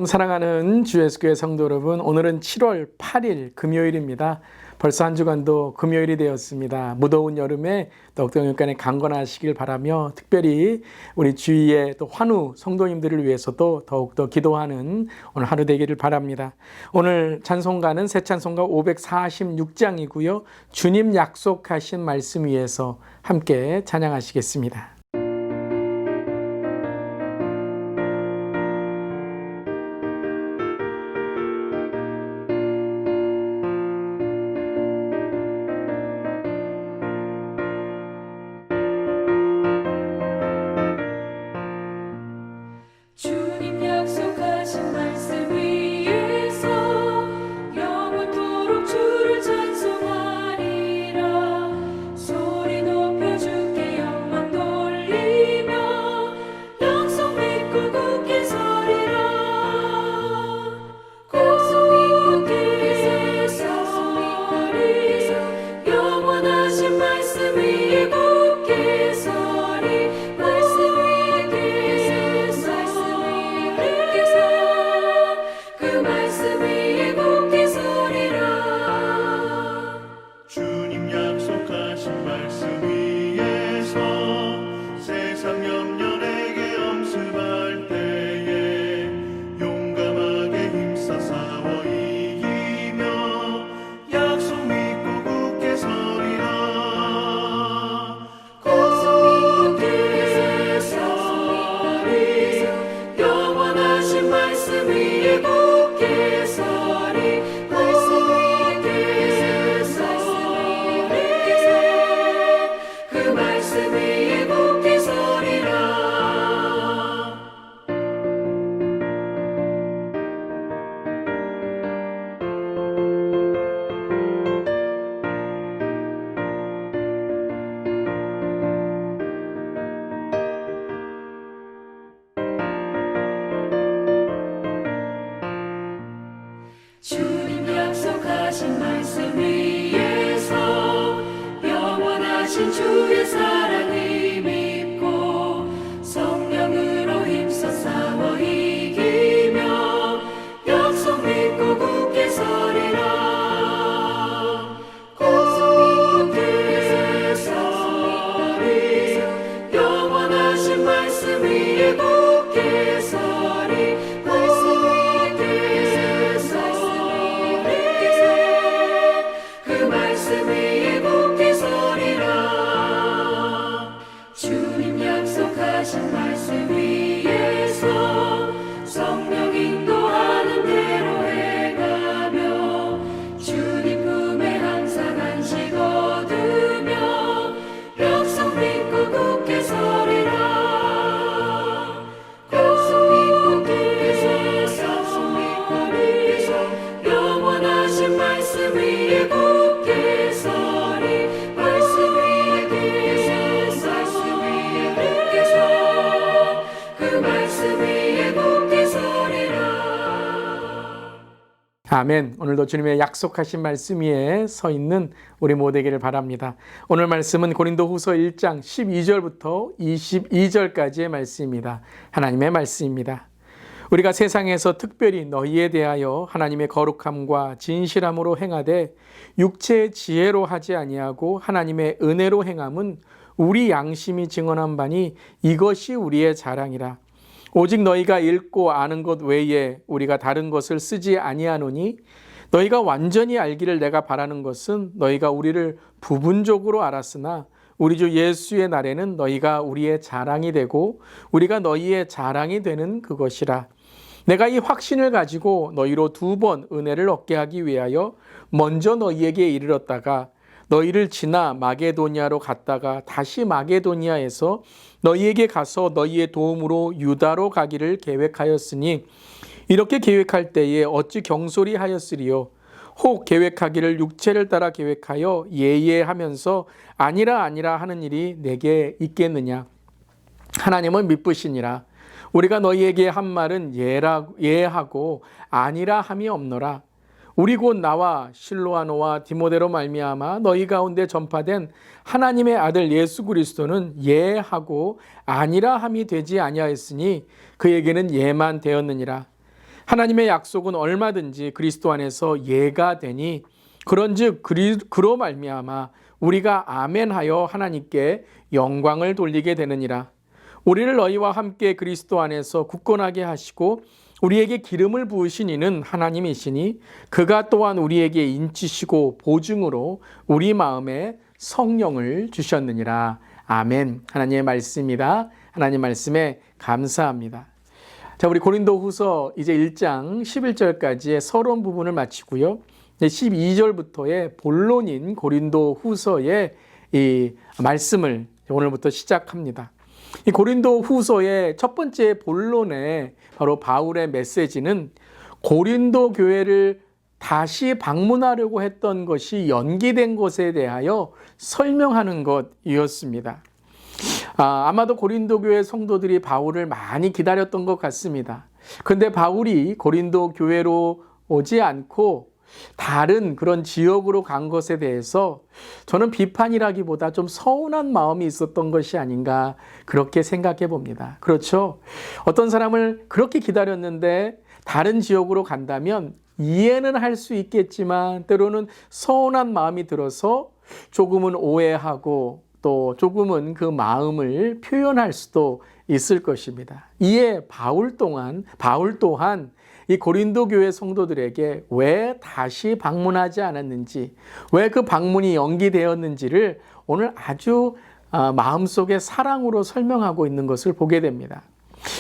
사랑하는 주 예수교회 성도 여러분, 오늘은 7월 8일 금요일입니다. 벌써 한 주간도 금요일이 되었습니다. 무더운 여름에 더욱더 영육간에 강건하시길 바라며 특별히 우리 주위의 또 환우 성도님들을 위해서도 더욱더 기도하는 오늘 하루 되기를 바랍니다. 오늘 찬송가는 새 찬송가 546장이고요. 주님 약속하신 말씀 위에서 함께 찬양하시겠습니다. 주님 약속하신 말씀 위에서 영원토록 주를 찬송하리라. 소리 높여 주께 영광 돌리며 약속 믿고 굳게 서리라. 굳게 서리 영원하신 말씀 위에 굳게 서리. 주님 약속하신 말씀 위에서 세상 염려에게 엄습할 때에 용감하게 힘써 싸워 이기며 약속 믿고 굳게 서리라. 굳게 서리 영원하신 말씀 위에 굳게 서리. 주님 약속하신 말씀 위에서 영원하신 주의 사랑을 믿고 성령으로 힘써 싸워 이기며 약속 믿고 굳게 서리라. 굳게 서리 영원하신 말씀 위에 굳게 서리. 주님 약속하신 말씀 위에서 성령 인도하는 대로 행하며 주님 품에 항상 안식 얻으며 약속 믿고 굳게 서리라. 약속 믿고 굳게 서리 영원하신 말씀 위에 굳게 서리. 아멘. 오늘도 주님의 약속하신 말씀 위에 서 있는 우리 모두 되기를 바랍니다. 오늘 말씀은 고린도후서 1장 12절부터 22절까지의 말씀입니다. 하나님의 말씀입니다. 우리가 세상에서 특별히 너희에 대하여 하나님의 거룩함과 진실함으로 행하되 육체의 지혜로 하지 아니하고 하나님의 은혜로 행함은 우리 양심이 증언한 바니 이것이 우리의 자랑이라. 오직 너희가 읽고 아는 것 외에 우리가 다른 것을 쓰지 아니하노니 너희가 완전히 알기를 내가 바라는 것은 너희가 우리를 부분적으로 알았으나 우리 주 예수의 날에는 너희가 우리의 자랑이 되고 우리가 너희의 자랑이 되는 그것이라. 내가 이 확신을 가지고 너희로 2번 은혜를 얻게 하기 위하여 먼저 너희에게 이르렀다가 너희를 지나 마게도니아로 갔다가 다시 마게도니아에서 너희에게 가서 너희의 도움으로 유다로 가기를 계획하였으니 이렇게 계획할 때에 어찌 경솔히 하였으리요. 혹 계획하기를 육체를 따라 계획하여 예예하면서 아니라 하는 일이 내게 있겠느냐. 하나님은 미쁘시니라. 우리가 너희에게 한 말은 예하고 아니라 함이 없노라. 우리 곧 나와 실로아노와 디모데로 말미암아 너희 가운데 전파된 하나님의 아들 예수 그리스도는 예하고 아니라 함이 되지 아니하였으니 그에게는 예만 되었느니라. 하나님의 약속은 얼마든지 그리스도 안에서 예가 되니 그런즉 그로 말미암아 우리가 아멘하여 하나님께 영광을 돌리게 되느니라. 우리를 너희와 함께 그리스도 안에서 굳건하게 하시고 우리에게 기름을 부으신 이는 하나님이시니 그가 또한 우리에게 인치시고 보증으로 우리 마음에 성령을 주셨느니라. 아멘. 하나님의 말씀입니다. 하나님 말씀에 감사합니다. 자, 우리 고린도후서 이제 1장 11절까지의 서론 부분을 마치고요. 12절부터의 본론인 고린도후서의 이 말씀을 오늘부터 시작합니다. 이 고린도후서의 첫 번째 본론에 바로 바울의 메시지는 고린도 교회를 다시 방문하려고 했던 것이 연기된 것에 대하여 설명하는 것이었습니다. 아마도 고린도 교회 성도들이 바울을 많이 기다렸던 것 같습니다. 그런데 바울이 고린도 교회로 오지 않고 다른 그런 지역으로 간 것에 대해서 저는 비판이라기보다 좀 서운한 마음이 있었던 것이 아닌가 그렇게 생각해 봅니다. 그렇죠? 어떤 사람을 그렇게 기다렸는데 다른 지역으로 간다면 이해는 할 수 있겠지만 때로는 서운한 마음이 들어서 조금은 오해하고 또 조금은 그 마음을 표현할 수도 있을 것입니다. 이에 바울 또한 이 고린도 교회 성도들에게 왜 다시 방문하지 않았는지, 왜 그 방문이 연기되었는지를 오늘 아주 마음속의 사랑으로 설명하고 있는 것을 보게 됩니다.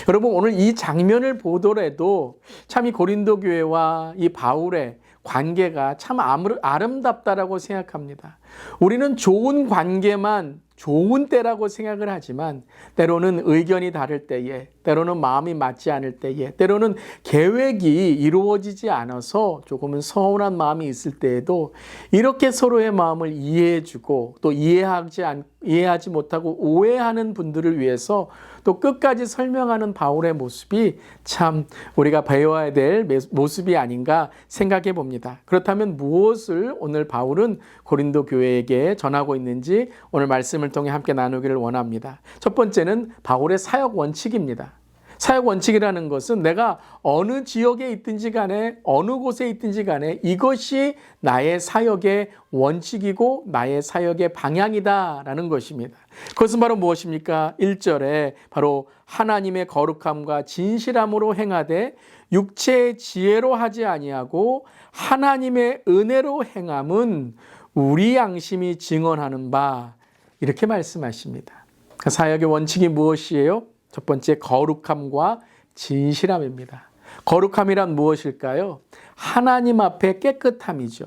여러분, 오늘 이 장면을 보더라도 참 이 고린도 교회와 이 바울의 관계가 참 아름답다라고 생각합니다. 우리는 좋은 관계만 좋은 때라고 생각을 하지만 때로는 의견이 다를 때에, 때로는 마음이 맞지 않을 때에, 때로는 계획이 이루어지지 않아서 조금은 서운한 마음이 있을 때에도 이렇게 서로의 마음을 이해해주고 또 이해하지 못하고 오해하는 분들을 위해서 또 끝까지 설명하는 바울의 모습이 참 우리가 배워야 될 모습이 아닌가 생각해 봅니다. 그렇다면 무엇을 오늘 바울은 고린도 교회에게 전하고 있는지 오늘 말씀을 통해 함께 나누기를 원합니다. 첫 번째는 바울의 사역 원칙입니다. 사역 원칙이라는 것은 내가 어느 지역에 있든지 간에 어느 곳에 있든지 간에 이것이 나의 사역의 원칙이고 나의 사역의 방향이다라는 것입니다. 그것은 바로 무엇입니까? 1절에 바로 하나님의 거룩함과 진실함으로 행하되 육체의 지혜로 하지 아니하고 하나님의 은혜로 행함은 우리 양심이 증언하는 바, 이렇게 말씀하십니다. 그 사역의 원칙이 무엇이에요? 첫 번째, 거룩함과 진실함입니다. 거룩함이란 무엇일까요? 하나님 앞에 깨끗함이죠.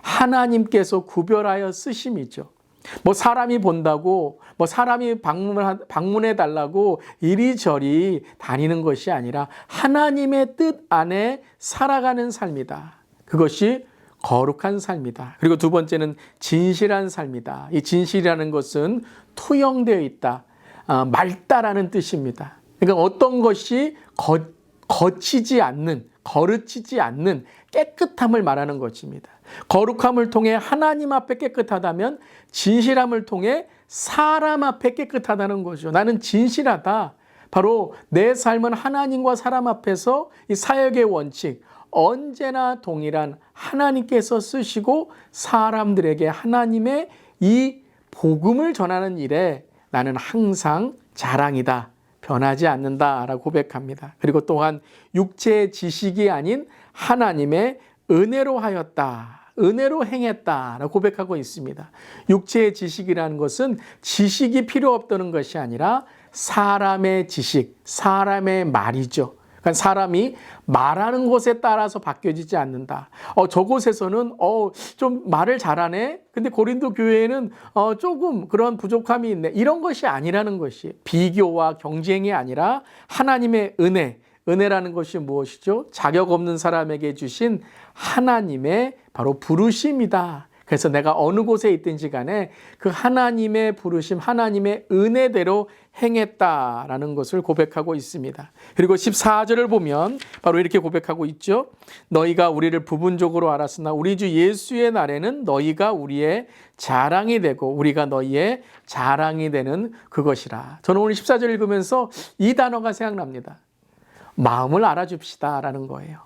하나님께서 구별하여 쓰심이죠. 사람이 본다고, 사람이 방문해 달라고 이리저리 다니는 것이 아니라 하나님의 뜻 안에 살아가는 삶이다. 그것이 거룩한 삶이다. 그리고 두 번째는 진실한 삶이다. 이 진실이라는 것은 투영되어 있다. 맑다라는 뜻입니다. 그러니까 어떤 것이 거르치지 않는 깨끗함을 말하는 것입니다. 거룩함을 통해 하나님 앞에 깨끗하다면 진실함을 통해 사람 앞에 깨끗하다는 거죠. 나는 진실하다. 바로 내 삶은 하나님과 사람 앞에서 이 사역의 원칙, 언제나 동일한 하나님께서 쓰시고 사람들에게 하나님의 이 복음을 전하는 일에 나는 항상 자랑이다, 변하지 않는다라고 고백합니다. 그리고 또한 육체의 지식이 아닌 하나님의 은혜로 하였다, 은혜로 행했다라고 고백하고 있습니다. 육체의 지식이라는 것은 지식이 필요 없다는 것이 아니라 사람의 지식, 사람의 말이죠. 그러니까 사람이 말하는 것에 따라서 바뀌어지지 않는다. 저곳에서는 좀 말을 잘하네. 근데 고린도 교회에는 조금 그런 부족함이 있네. 이런 것이 아니라는 것이, 비교와 경쟁이 아니라 하나님의 은혜라는 것이 무엇이죠? 자격 없는 사람에게 주신 하나님의 바로 부르심이다. 그래서 내가 어느 곳에 있든지 간에 그 하나님의 부르심, 하나님의 은혜대로 행했다라는 것을 고백하고 있습니다. 그리고 14절을 보면 바로 이렇게 고백하고 있죠. 너희가 우리를 부분적으로 알았으나 우리 주 예수의 날에는 너희가 우리의 자랑이 되고 우리가 너희의 자랑이 되는 그것이라. 저는 오늘 14절 읽으면서 이 단어가 생각납니다. 마음을 알아줍시다라는 거예요.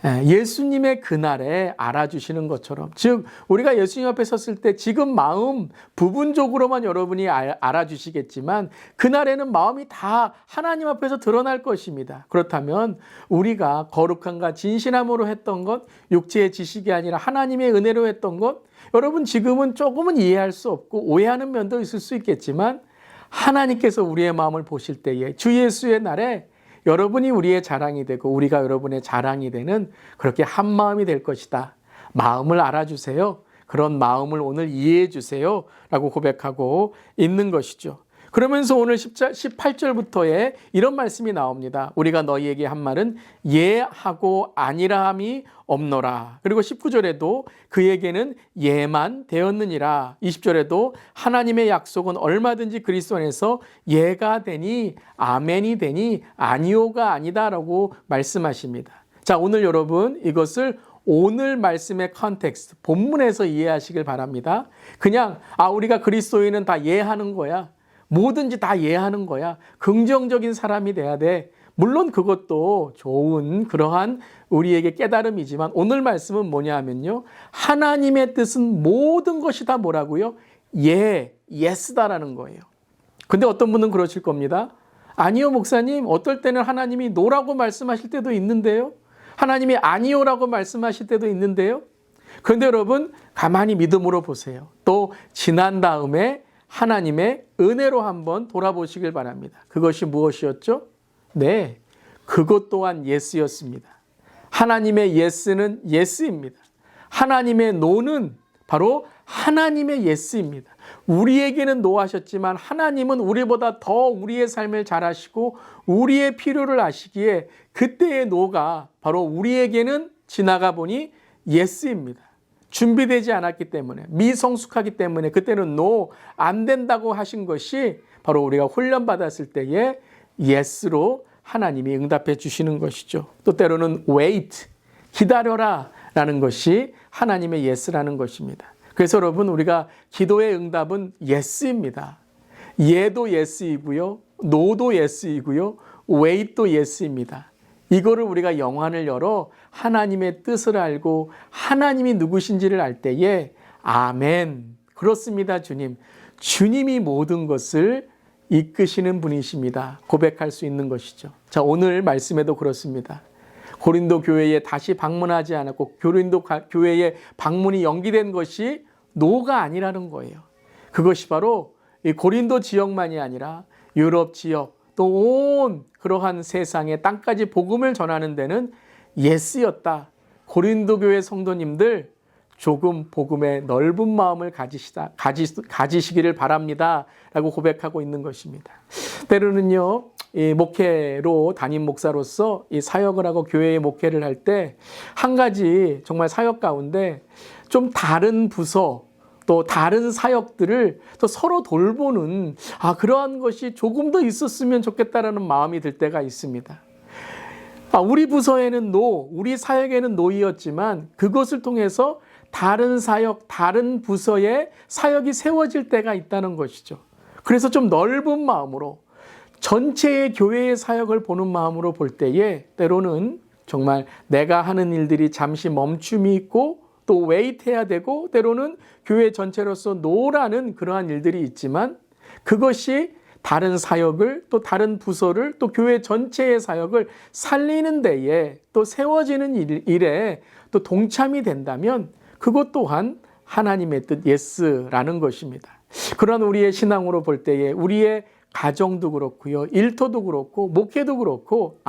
예수님의 그날에 알아주시는 것처럼, 즉 우리가 예수님 앞에 섰을 때 지금 마음 부분적으로만 여러분이 알아주시겠지만 그날에는 마음이 다 하나님 앞에서 드러날 것입니다. 그렇다면 우리가 거룩함과 진실함으로 했던 것, 육체의 지식이 아니라 하나님의 은혜로 했던 것, 여러분 지금은 조금은 이해할 수 없고 오해하는 면도 있을 수 있겠지만 하나님께서 우리의 마음을 보실 때에 주 예수의 날에 여러분이 우리의 자랑이 되고 우리가 여러분의 자랑이 되는 그렇게 한 마음이 될 것이다. 마음을 알아주세요. 그런 마음을 오늘 이해해 주세요. 라고 고백하고 있는 것이죠. 그러면서 오늘 18절부터의 이런 말씀이 나옵니다. 우리가 너희에게 한 말은 예하고 아니라함이 없노라. 그리고 19절에도 그에게는 예만 되었느니라. 20절에도 하나님의 약속은 얼마든지 그리스도 안에서 예가 되니 아멘이 되니 아니오가 아니다라고 말씀하십니다. 자, 오늘 여러분 이것을 오늘 말씀의 컨텍스트, 본문에서 이해하시길 바랍니다. 그냥 우리가 그리스도인은 다 예하는 거야. 뭐든지 다 이해하는 거야. 긍정적인 사람이 돼야 돼. 물론 그것도 좋은 그러한 우리에게 깨달음이지만 오늘 말씀은 뭐냐 하면요. 하나님의 뜻은 모든 것이 다 뭐라고요? 예스다라는 거예요. 근데 어떤 분은 그러실 겁니다. 아니요, 목사님. 어떨 때는 하나님이 노라고 말씀하실 때도 있는데요. 하나님이 아니요라고 말씀하실 때도 있는데요. 그런데 여러분 가만히 믿음으로 보세요. 또 지난 다음에 하나님의 은혜로 한번 돌아보시길 바랍니다. 그것이 무엇이었죠? 네, 그것 또한 예스였습니다. 하나님의 예스는 예스입니다. 하나님의 노는 바로 하나님의 예스입니다. 우리에게는 노하셨지만 하나님은 우리보다 더 우리의 삶을 잘 아시고 우리의 필요를 아시기에 그때의 노가 바로 우리에게는 지나가 보니 예스입니다. 준비되지 않았기 때문에, 미성숙하기 때문에 그때는 no, 안 된다고 하신 것이 바로 우리가 훈련받았을 때에 yes로 하나님이 응답해 주시는 것이죠. 또 때로는 wait, 기다려라 라는 것이 하나님의 yes라는 것입니다. 그래서 여러분 우리가 기도의 응답은 yes입니다. 예도 yes이고요, no도 yes이고요, wait도 yes입니다. 이거를 우리가 영안을 열어 하나님의 뜻을 알고 하나님이 누구신지를 알 때에 아멘, 그렇습니다 주님. 주님이 모든 것을 이끄시는 분이십니다. 고백할 수 있는 것이죠. 자, 오늘 말씀에도 그렇습니다. 고린도 교회에 다시 방문하지 않았고 고린도 교회에 방문이 연기된 것이 노가 아니라는 거예요. 그것이 바로 이 고린도 지역만이 아니라 유럽 지역 또 온 그러한 세상의 땅까지 복음을 전하는 데는 예스였다. 고린도 교회 성도님들 조금 복음의 넓은 마음을 가지시기를 바랍니다. 라고 고백하고 있는 것입니다. 때로는요, 이 목회로 담임 목사로서 이 사역을 하고 교회의 목회를 할 때 한 가지 정말 사역 가운데 좀 다른 부서 또 다른 사역들을 또 서로 돌보는 그러한 것이 조금 더 있었으면 좋겠다라는 마음이 들 때가 있습니다. 우리 부서에는 노, 우리 사역에는 노이었지만 그것을 통해서 다른 사역, 다른 부서의 사역이 세워질 때가 있다는 것이죠. 그래서 좀 넓은 마음으로 전체의 교회의 사역을 보는 마음으로 볼 때에 때로는 정말 내가 하는 일들이 잠시 멈춤이 있고 또 웨이트해야 되고 때로는 교회 전체로서 노라는 그러한 일들이 있지만 그것이 다른 사역을 또 다른 부서를 또 교회 전체의 사역을 살리는 데에 또 세워지는 일에 또 동참이 된다면 그것 또한 하나님의 뜻 예스라는 것입니다. 그러한 우리의 신앙으로 볼 때에 우리의 가정도 그렇고요, 일터도 그렇고 목회도 그렇고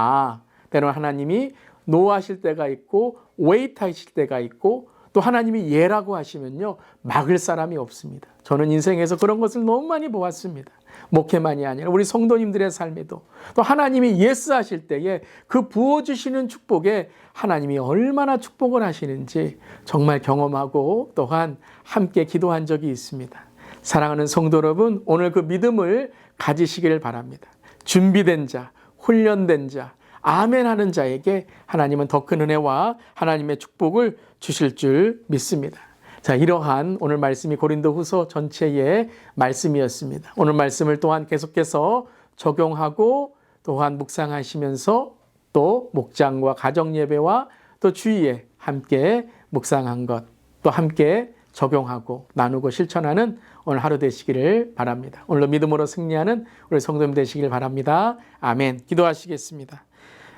때로는 하나님이 노하실 때가 있고 웨이트 하실 때가 있고 또 하나님이 예라고 하시면요 막을 사람이 없습니다. 저는 인생에서 그런 것을 너무 많이 보았습니다. 목회만이 아니라 우리 성도님들의 삶에도 또 하나님이 예스 하실 때에 그 부어주시는 축복에 하나님이 얼마나 축복을 하시는지 정말 경험하고 또한 함께 기도한 적이 있습니다. 사랑하는 성도 여러분, 오늘 그 믿음을 가지시기를 바랍니다. 준비된 자, 훈련된 자, 아멘 하는 자에게 하나님은 더 큰 은혜와 하나님의 축복을 주실 줄 믿습니다. 자, 이러한 오늘 말씀이 고린도후서 전체의 말씀이었습니다. 오늘 말씀을 또한 계속해서 적용하고 또한 묵상하시면서 또 목장과 가정 예배와 또 주의에 함께 묵상한 것, 또 함께 적용하고 나누고 실천하는 오늘 하루 되시기를 바랍니다. 오늘도 믿음으로 승리하는 우리 성도님 되시길 바랍니다. 아멘. 기도하시겠습니다.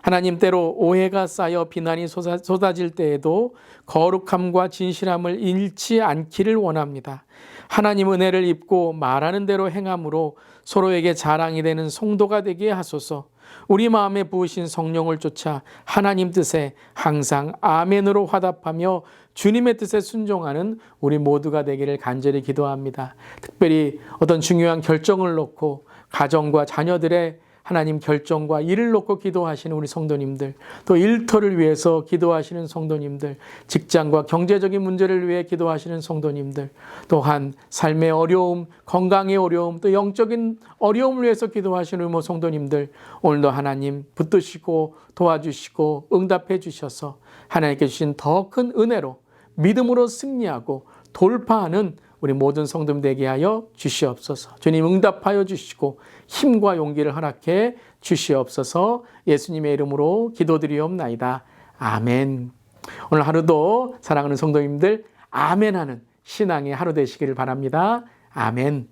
하나님, 때로 오해가 쌓여 비난이 쏟아질 때에도 거룩함과 진실함을 잃지 않기를 원합니다. 하나님 은혜를 입고 말하는 대로 행함으로 서로에게 자랑이 되는 성도가 되게 하소서. 우리 마음에 부으신 성령을 쫓아 하나님 뜻에 항상 아멘으로 화답하며 주님의 뜻에 순종하는 우리 모두가 되기를 간절히 기도합니다. 특별히 어떤 중요한 결정을 놓고 가정과 자녀들의 하나님 결정과 일을 놓고 기도하시는 우리 성도님들, 또 일터를 위해서 기도하시는 성도님들, 직장과 경제적인 문제를 위해 기도하시는 성도님들, 또한 삶의 어려움, 건강의 어려움, 또 영적인 어려움을 위해서 기도하시는 우리 성도님들, 오늘도 하나님 붙드시고 도와주시고 응답해 주셔서 하나님께 주신 더 큰 은혜로 믿음으로 승리하고 돌파하는 우리 모든 성도님 되게 하여 주시옵소서. 주님 응답하여 주시고 힘과 용기를 허락해 주시옵소서. 예수님의 이름으로 기도드리옵나이다. 아멘. 오늘 하루도 사랑하는 성도님들 아멘하는 신앙의 하루 되시기를 바랍니다. 아멘.